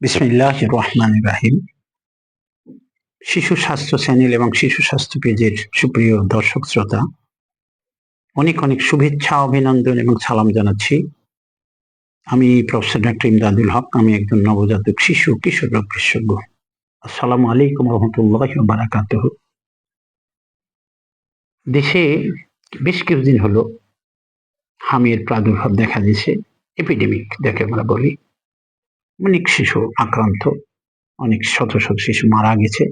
বিসমিল্লাহির রহমানির রহিম। শিশু স্বাস্থ্য চ্যানেল এবং শিশু স্বাস্থ্য পেজের সুপ্রিয় দর্শক শ্রোতা, অনেক অনেক শুভেচ্ছা, অভিনন্দন এবং সালাম জানাচ্ছি। আমি প্রফেসর ডক্টর ইমদাদুল হক। আমি একজন নবজাতক শিশু কিশোর রোগ বিশেষজ্ঞ। আসসালামু আলাইকুম রহমতুল্লাহি ওয়া বারাকাতুহু। দেশে বেশ কিছুদিন হলো হামের প্রাদুর্ভাব দেখা দিয়েছে। এপিডেমিক যাকে আমরা বলি। অনেক শিশু আক্রান্ত, অনেক শত শত শিশু মারা গেছে।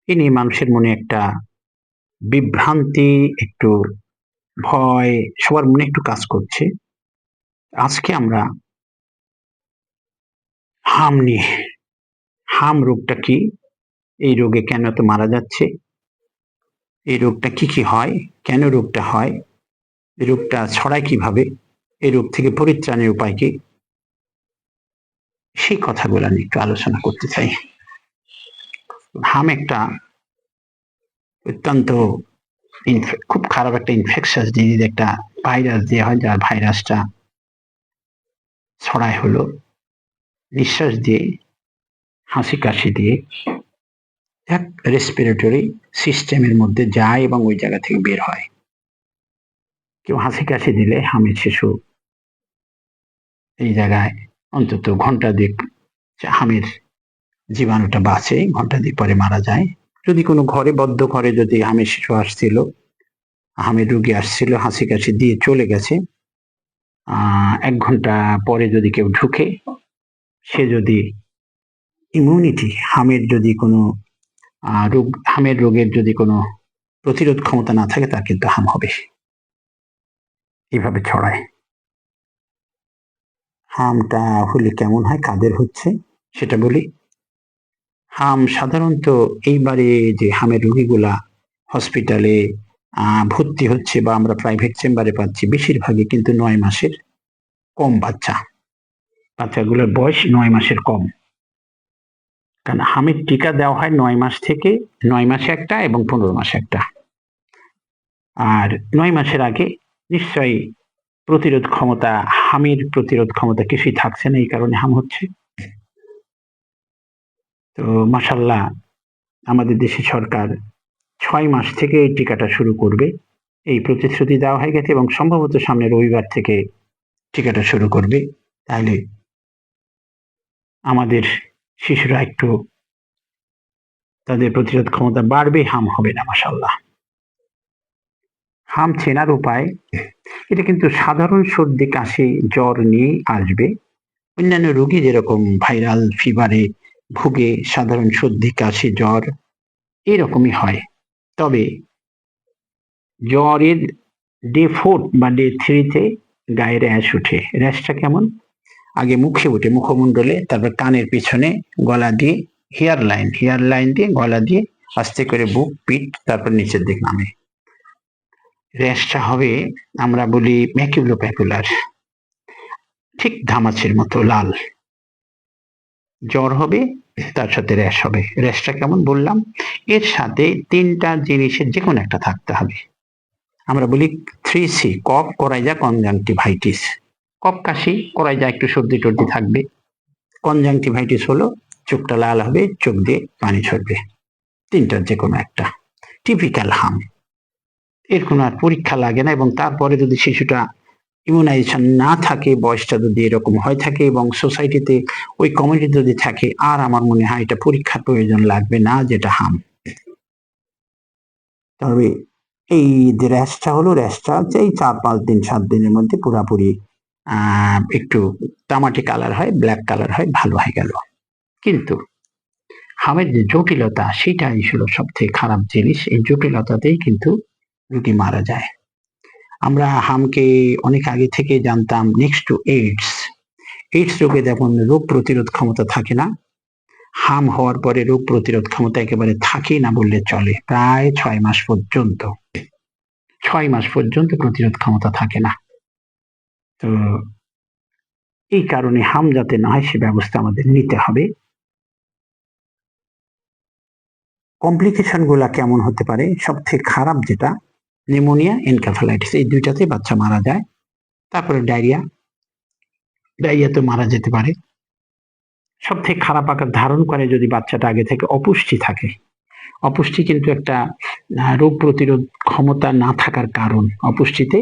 এ নিয়ে মানুষের মনে একটা বিভ্রান্তি, একটু ভয় সবার মনে একটু কাজ করছে। আজকে আমরা হাম নিয়ে, হাম রোগটা কি, এই রোগে কেন এত মারা যাচ্ছে, এই রোগটা কি কি হয়, কেন রোগটা হয়, এই রোগটা ছড়ায় কিভাবে, এই রোগ থেকে পরিত্রাণের উপায় কি, সেই কথাগুলো নিয়ে একটু আলোচনা করতে চাই। হাম একটা অত্যন্ত খুব খারাপ একটা ইনফেকশাস ডিজিজ, একটা ভাইরাস দিয়ে হয়, যার ভাইরাসটা ছড়ায় হলো নিঃশ্বাস দিয়ে, হাসি কাশি দিয়ে এক রেসপিরেটরি সিস্টেমের মধ্যে যায় এবং ওই জায়গা থেকে বের হয়। কেউ হাসি কাশি দিলে হামের শিশু এই জায়গায় অন্তত ঘন্টা দুয়েক হামের জীবাণুটা বাঁচে, ঘন্টা দুই পরে মারা যায়। যদি কোনো ঘরে, বদ্ধ ঘরে যদি হামের শিশু আসছিল, হামের রোগী আসছিল, হাসি কাশি দিয়ে চলে গেছে, 1 ঘন্টা পরে যদি কেউ ঢুকে, সে যদি ইমিউনিটি, হামের যদি কোনো রোগ, হামের রোগের যদি কোনো প্রতিরোধ ক্ষমতা না থাকে, তার কিন্তু হাম হবে। এইভাবে ছড়ায়। হামটা হলে কেমন হয়, কাদের হচ্ছে সেটা বলি। হাম সাধারণত এইবারে যে হামের রোগীগুলা হসপিটালে ভর্তি হচ্ছে বা আমরা প্রাইভেট চেম্বারে পাচ্ছি, বেশিরভাগই কিন্তু 9 মাসের কম বাচ্চা। বাচ্চাগুলোর বয়স 9 মাসের কম। কারণ হামের টিকা দেওয়া হয় 9 মাস থেকে, 9 মাসে একটা এবং 15 মাসে একটা। আর 9 মাসের আগে নিশ্চয়ই প্রতিরোধ ক্ষমতা, হামের প্রতিরোধ ক্ষমতা কিছুই থাকছে না, এই কারণে হাম হচ্ছে। তো মাশাআল্লাহ, আমাদের দেশে সরকার 6 মাস থেকে এই টিকাটা শুরু করবে, এই প্রতিশ্রুতি দেওয়া হয়ে গেছে এবং সম্ভবত সামনের রবিবার থেকে টিকাটা শুরু করবে। তাহলে আমাদের শিশুরা একটু, তাদের প্রতিরোধ ক্ষমতা বাড়বে, হাম হবে না। মাশাআল্লাহ। হাম চেনার উপায়, এটা কিন্তু সাধারণ সর্দি কাশি জ্বর নিয়ে আসবে। অন্যান্য রোগী যেরকম ভাইরাল ফিভারে ভুগে, সাধারণ সর্দি কাশি জ্বর এরকমই হয়। তবে জ্বরের ডে 4 বা ডে 3 তে গায়ে র্যাশ উঠে। র্যাশটা কেমন? আগে মুখে ওঠে, মুখমণ্ডলে, তারপর কানের পিছনে, গলা দিয়ে, হেয়ার লাইন দিয়ে, গলা দিয়ে আস্তে করে বুক, পিঠ, তারপর নিচের দিক নামে। র্যাশটা হবে, আমরা বলি ম্যাকুলোপ্যাপুলার, ঠিক ধামাচের মতো লাল। জ্বর হবে, তার সাথে র্যাশ হবে। র্যাশটা কেমন বললাম? এর সাথে 3টা জিনিসের যে কোনো একটা থাকতে হবে। আমরা বলি 3C, কফ, করাইজা, কনজাংটিভাইটিস। কফ কাশি, করাইজা একটু সর্দি টর্দি থাকবে। কনজাংটিভাইটিস হলো চোখটা লাল হবে, চোখ দিয়ে পানি ঝরবে। 3টার যে কোনো একটা। টিপিক্যাল হাম। এর কোনো আর পরীক্ষা লাগে না, এবং তারপরে যদি শিশুটা ইমিউনাইজেশন না থাকে, বয়সটা যদি এরকম হয়ে থাকে এবং সোসাইটিতে ওই কমিউনিটি যদি থাকে, আর আমার মনে হয় এটা পরীক্ষার প্রয়োজন লাগবে না, যেটা হাম। তবে এই যে র্যাশটা হলো, র্যাশটা হচ্ছে এই 4-5 দিন 7 দিনের মধ্যে পুরাপুরি একটু তামাটে কালার হয়, ব্ল্যাক কালার হয়, ভালো হয়ে গেল। কিন্তু হামের যে জটিলতা, সেটাই ছিল সব থেকে খারাপ জিনিস। এই জটিলতাতেই কিন্তু রোগী মারা যায়। আমরা হামকে অনেক আগে থেকে জানতাম নেক্সট টু এইডস। এইডস রোগে যেমন রোগ প্রতিরোধ ক্ষমতা থাকে না, হাম হওয়ার পরে রোগ প্রতিরোধ ক্ষমতা একেবারে থাকেই না বললে চলে। প্রায় 6 মাস পর্যন্ত, 6 মাস পর্যন্ত প্রতিরোধ ক্ষমতা থাকে না। তো এই কারণে হাম যাতে না হয়, সে ব্যবস্থা আমাদের নিতে হবে। কমপ্লিকেশন গুলা কেমন হতে পারে? সব থেকে খারাপ যেটা, নিউমোনিয়া, এনকেফালাইটিস, এই 2টাতে বাচ্চা মারা যায়। তারপরে ডায়রিয়া, ডায়রিয়া তো মারা যেতে পারে। সব থেকে খারাপ আকার ধারণ করে যদি বাচ্চাটা আগে থেকে অপুষ্টি থাকে। অপুষ্টি কিন্তু একটা রোগ প্রতিরোধ ক্ষমতা না থাকার কারণ। অপুষ্টিতে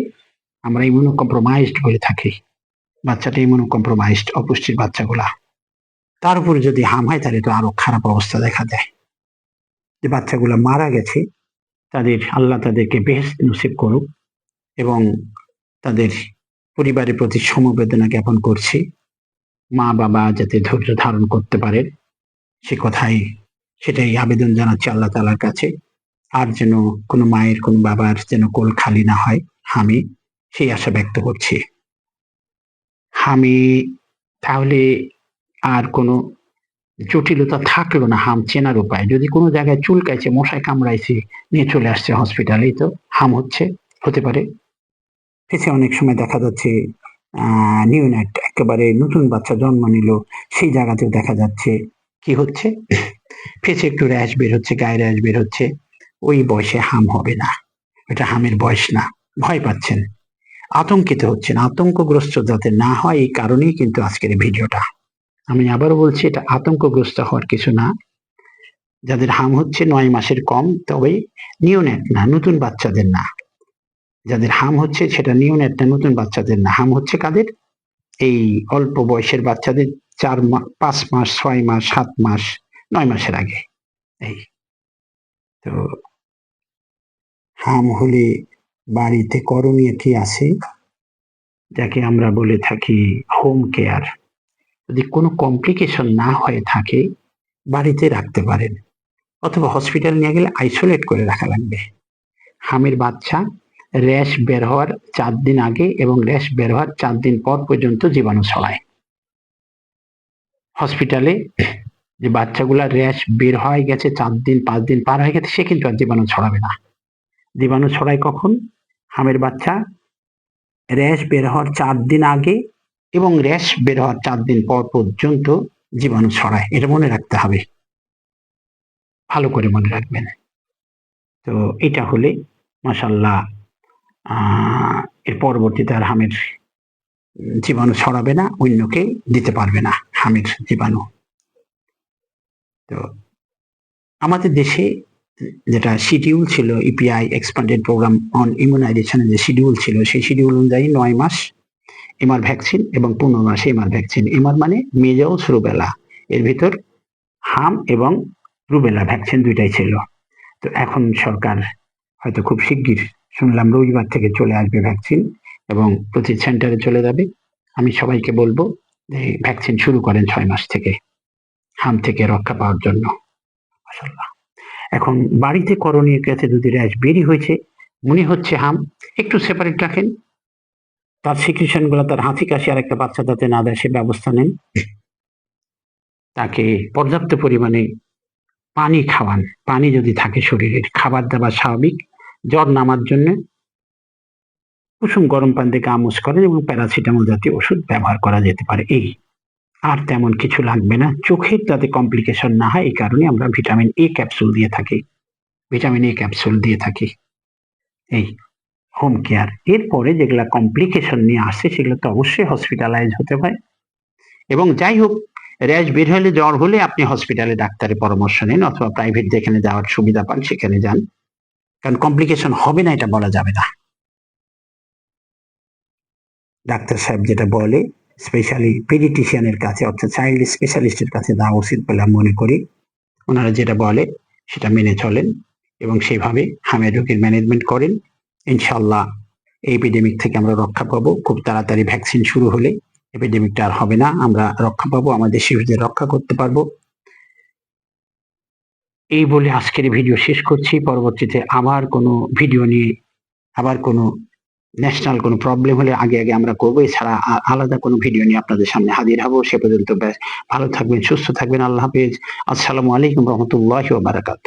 আমরা ইমিউনো কম্প্রোমাইজড বলে থাকি। বাচ্চাটা ইমিউনো কম্প্রোমাইজড অপুষ্টির বাচ্চাগুলা। তার উপরে যদি হাম হয় তাহলে তো আরো খারাপ অবস্থা দেখা দেয়। যে বাচ্চাগুলা মারা গেছে আল্লাহ তাদেরকে বেহেশত নসিব করুক এবং তাদের পরিবারের প্রতি সমবেদনা জ্ঞাপন করছি। মা বাবা যাতে ধৈর্য ধারণ করতে পারেন সেটাই আবেদন জানাচ্ছি আল্লাহ তাআলার কাছে। আর যেন কোনো মায়ের কোনো বাবার যেন কোল খালি না হয়, আমি সেই আশা ব্যক্ত করছি। আমি তাহলে আর কোনো জটিলতা থাকলো না হাম চেনার উপায়। যদি কোনো জায়গায় চুলকাইছে, মশায় কামড়াইছে, নিয়ে চলে আসছে হসপিটালেই তো হাম হতে পারে। অনেক সময় দেখা যাচ্ছে নিউনেট একেবারে নতুন বাচ্চা জন্ম নিল, সেই জায়গাতেও দেখা যাচ্ছে কি হচ্ছে, ফেসে একটু র্যাশ বের হচ্ছে, গায়ে র্যাশ বের হচ্ছে। ওই বয়সে হাম হবে না, এটা হামের বয়স না। ভয় পাচ্ছেন, আতঙ্কিত হচ্ছেন। আতঙ্কগ্রস্ত যাতে না হয় এই কারণেই কিন্তু আজকের এই ভিডিওটা। আমি আবারও বলছি, এটা আতঙ্কগ্রস্ত হওয়ার কিছু না। যাদের হাম হচ্ছে 9 মাসের কম, তবে নিওনেট না, নতুন বাচ্চাদের না। যাদের হাম হচ্ছে সেটা নিওনেট না, নতুন বাচ্চাদের না। হাম হচ্ছে কাদের? এই অল্প বয়সের বাচ্চাদের 5 মাস, 6 মাস, 7 মাস, 9 মাসের আগে। এই তো হাম হলে বাড়িতে করণীয় কি আছে, যাকে আমরা বলে থাকি হোম কেয়ার। যদি কোনো কমপ্লিকেশন না হয়ে থাকে বাড়িতে রাখতে পারেন, অথবা হসপিটাল নিয়ে গেলে আইসোলেট করে রাখা লাগবে। হামের বাচ্চা র্যাশ বের হওয়ার 4 দিন আগে এবং র্যাশ বের হওয়ার 4 দিন পর পর্যন্ত জীবাণু ছড়ায়। হসপিটালে যে বাচ্চাগুলা র্যাশ বের হয়ে গেছে 4 দিন 5 দিন পার হয়ে গেছে, সে কিন্তু আর জীবাণু ছড়াবে না। জীবাণু ছড়ায় কখন? হামের বাচ্চা র্যাশ বের হওয়ার 4 দিন আগে এবং র্যাশ বের হওয়ার 4 দিন পর পর্যন্ত জীবাণু ছড়ায়। এটা মনে রাখতে হবে, ভালো করে মনে রাখবেন। তো এটা হলে মাশাআল্লাহ এর পরবর্তীতে আর হামের জীবাণু ছড়াবে না, অন্যকে দিতে পারবে না হামের জীবাণু। তো আমাদের দেশে যেটা শিডিউল ছিল, ইপিআই এক্সপ্যান্ডেড প্রোগ্রাম অন ইমিউনাইজেশনের যে শিডিউল ছিল, সেই শিডিউল অনুযায়ী 9 মাস এমআর ভ্যাকসিন এবং 15 মাস এমআর ভ্যাকসিন। এমআর মানে মেজলস রুবেলা, এর ভিতর হাম এবং রুবেলা ভ্যাকসিন দুইটাই ছিল। তো এখন সরকার হয়তো খুব শিগগির, শুনলাম রবিবার থেকে চলে আসবে ভ্যাকসিন এবং প্রতি সেন্টারে চলে যাবে। আমি সবাইকে বলবো যে ভ্যাকসিন শুরু করেন 6 মাস থেকে, হাম থেকে রক্ষা পাওয়ার জন্য। মাশাআল্লাহ। এখন বাড়িতে করণীয় কি আছে? যদি র্যাশ বেরি হয়েছে, মনে হচ্ছে হাম, একটু সেপারেট রাখেন। তার সিক্রেশন গুলো, তার হাঁচি কাশি আর একটা বাচ্চা যাতে না দেয় সে ব্যবস্থা নেন। তাকে পর্যাপ্ত পরিমাণে পানি খাওয়ান। পানি যদি থাকে শরীরে, খাবার দাবার স্বাভাবিক। জ্বর নামার জন্য কুসুম গরম পানি দিয়ে গা মুছ করেন এবং প্যারাসিটামল জাতীয় ওষুধ ব্যবহার করা যেতে পারে। এই আর তেমন কিছু লাগবে না। চোখের যাতে কমপ্লিকেশন না হয় এই কারণে আমরা ভিটামিন এ ক্যাপসুল দিয়ে থাকি। এই হোম কেয়ার। এরপরে যেগুলা কমপ্লিকেশন নিয়ে আসছে সেগুলো তো অবশ্যই হসপিটালাইজ হতে হয়। এবং যাই হোক, র্যাশ বের হলে, জ্বর হলে আপনি হসপিটালে ডাক্তারের পরামর্শ নিন, অথবা প্রাইভেট যেখানে যাওয়ার সুবিধা পান সেখানে যান। কারণ কমপ্লিকেশন হবে না এটা বলা যাবে না। ডাক্তার সাহেব যেটা বলে, স্পেশালি পেডিটিশিয়ানের কাছে অর্থাৎ চাইল্ড স্পেশালিস্টের কাছে যাওয়া উচিত বলে আমি মনে করি। ওনারা যেটা বলে সেটা মেনে চলেন এবং সেইভাবে হামের রোগীর ম্যানেজমেন্ট করেন। ইনশাআল্লাহ এই এপিডেমিক থেকে আমরা রক্ষা পাবো। খুব তাড়াতাড়ি ভ্যাকসিন শুরু হলে এপিডেমিকটা আর হবে না, আমরা রক্ষা পাবো, আমাদের শিশুদের রক্ষা করতে পারবো। এই বলে আজকের ভিডিও শেষ করছি। পরবর্তীতে আবার কোনো ভিডিও নিয়ে, আবার কোনো ন্যাশনাল কোনো প্রবলেম হলে আগে আমরা করবো। এছাড়া আলাদা কোনো ভিডিও নিয়ে আপনাদের সামনে হাজির হবো। সে পর্যন্ত ভালো থাকবেন, সুস্থ থাকবেন। আল্লাহ হাফেজ। আসসালামু আলাইকুম রহমতুল্লাহি ওয়া বারাকাতুহু।